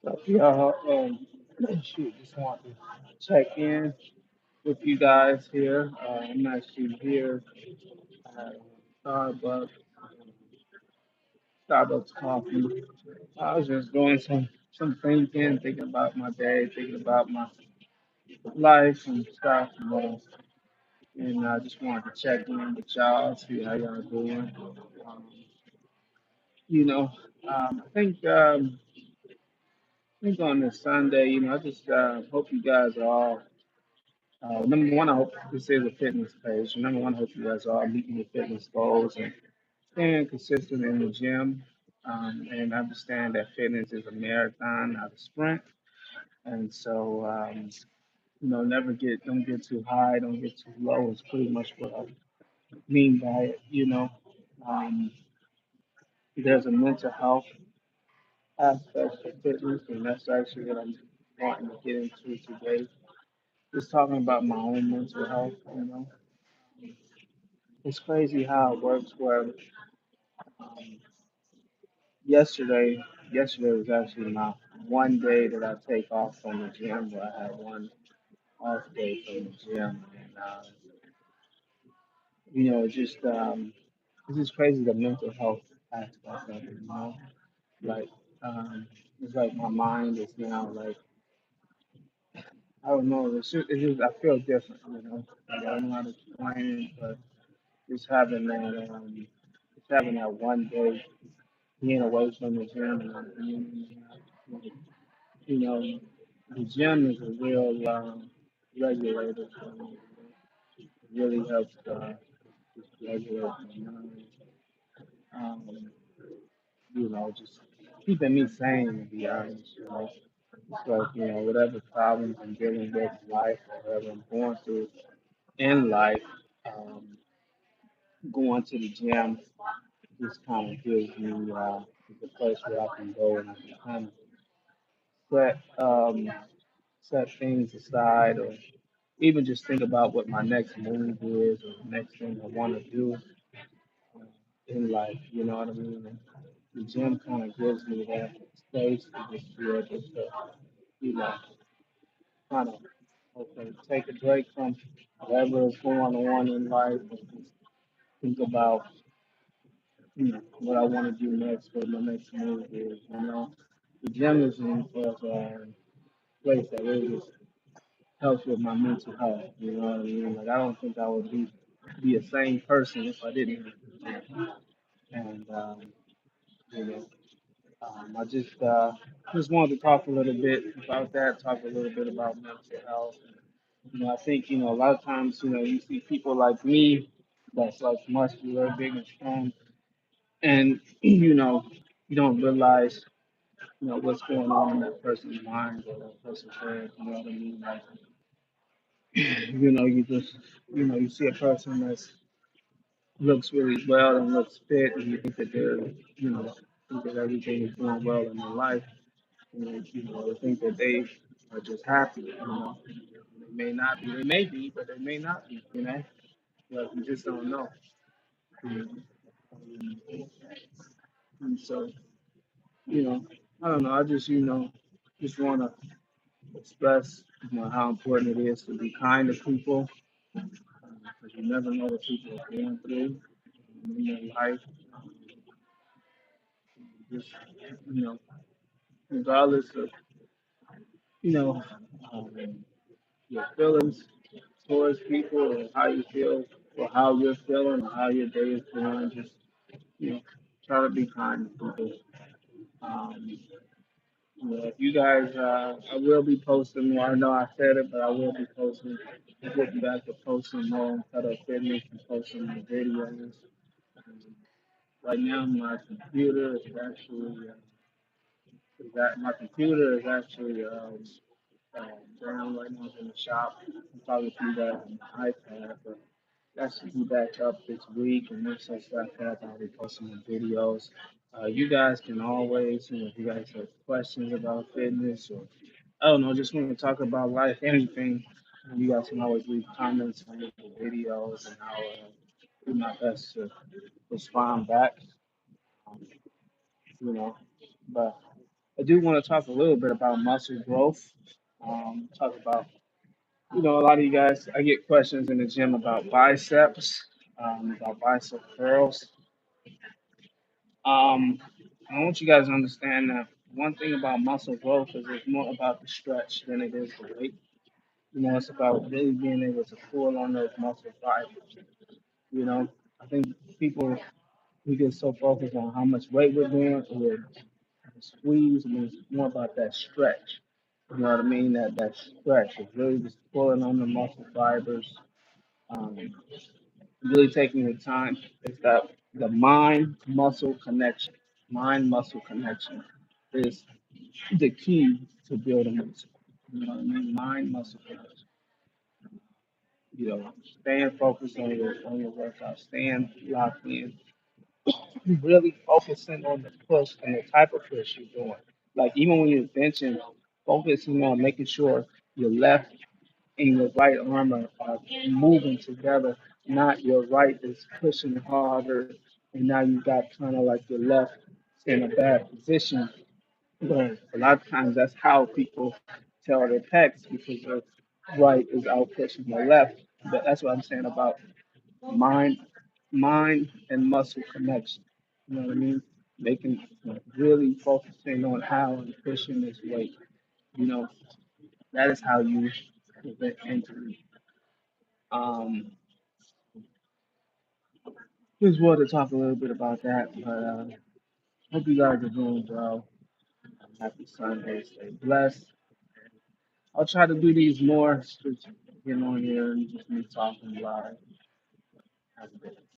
So, yeah, shoot, just want to check in with you guys here. I'm actually here at Starbucks, Starbucks coffee. I was just doing some thinking about my day, thinking about my life and stuff, and I just wanted to check in with y'all, see how y'all doing. Um, you know, I think on this Sunday, I just hope you guys are all. Number one, I hope this is a fitness page. So number one, I hope you guys are meeting your fitness goals and staying consistent in the gym. And understand that fitness is a marathon, not a sprint. And so, never don't get too high, don't get too low. Is pretty much what I mean by it. Um, there's a mental health aspect of fitness, and that's actually what I'm wanting to get into today. Just talking about my own mental health. It's crazy how it works. Where um, yesterday, yesterday was actually my one day that I take off from the gym, where I had one off day from the gym, and it's just crazy the mental health aspect of it. Like it's like my mind is now like I don't know. It's just I feel different. Like, I don't know how to explain it, but just having that one day being away from the gym and not being you know, the gym is a real regulator for me. It really helps just regulate my mind. Um, just keeping me sane to be honest. It's like, whatever problems I'm dealing with in life or whatever I'm going through in life, um, going to the gym just kind of gives me the place where I can go and I can kind of set things aside or even just think about what my next move is or the next thing I want to do in life. You know what I mean? And the gym kind of gives me that space to just be able to, you know, kind of okay, take a break from whatever is going on in life and just think about, what I want to do next, what my next move is. The gym is a place that really just helps with my mental health. You know what I mean? Like I don't think I would be a sane person if I didn't have the gym. And you know, I just wanted to talk a little bit about that, talk a little bit about mental health. I think a lot of times you see people like me that's like muscular, big and strong, and you don't realize what's going on in that person's mind or that person's head. You know what I mean? Like you just you see a person that's looks really well and looks fit, and you think that they're think that everything is going well in their life, and they think that they are just happy. They may not be. They may be, but they may not be. Like you just don't know. You know? And so you know, I don't know. I just want to express how important it is to be kind to people because you never know what people are going through in their life. Just you know, regardless of you know um, your feelings towards people or how you feel or how you're feeling or how your day is going. Just you know, try to be kind to people. Um, if you guys, I will be posting more. I know I said it, but I will be posting. Getting back to posting more on Cut Up Fitness and posting my videos. Um, right now, my computer is actually down right now. It's in the shop. I'm talking to you guys on my iPad, but that should be back up this week. And once I start that, I'll be posting the videos. You guys can always, if you guys have questions about fitness or I don't know, just want to talk about life, anything, you guys can always leave comments on the videos, and I'll do my best to respond back. Um, you know, but I do want to talk a little bit about muscle growth. Talk about, a lot of you guys, I get questions in the gym about bicep curls. Um, I want you guys to understand that one thing about muscle growth is it's more about the stretch than it is the weight. It's about really being able to pull on those muscle fibers. You know, I think people we get so focused on how much weight we're doing or the squeeze, and it's more about that stretch. You know what I mean? That stretch is really just pulling on the muscle fibers, um, really taking the time. It's that the mind muscle connection. Mind muscle connection is the key to building muscle. You know what I mean? Mind muscle connection. Staying focused on your workout, staying locked in, really focusing on the push and the type of push you're doing. Like even when you're benching, focusing on making sure your left and your right arm are moving together, not your right is pushing harder, and now you got kind of like your left in a bad position. But a lot of times that's how people tell their pecs because their right is out pushing the left. But that's what I'm saying about mind, mind and muscle connection. You know what I mean? Making really focusing on how and pushing this weight. You know, that is how you prevent injury. Um, just wanted to talk a little bit about that, but hope you guys are doing well. Happy Sunday. Stay blessed. I'll try to do these more, get on here and just me talking live. Have a good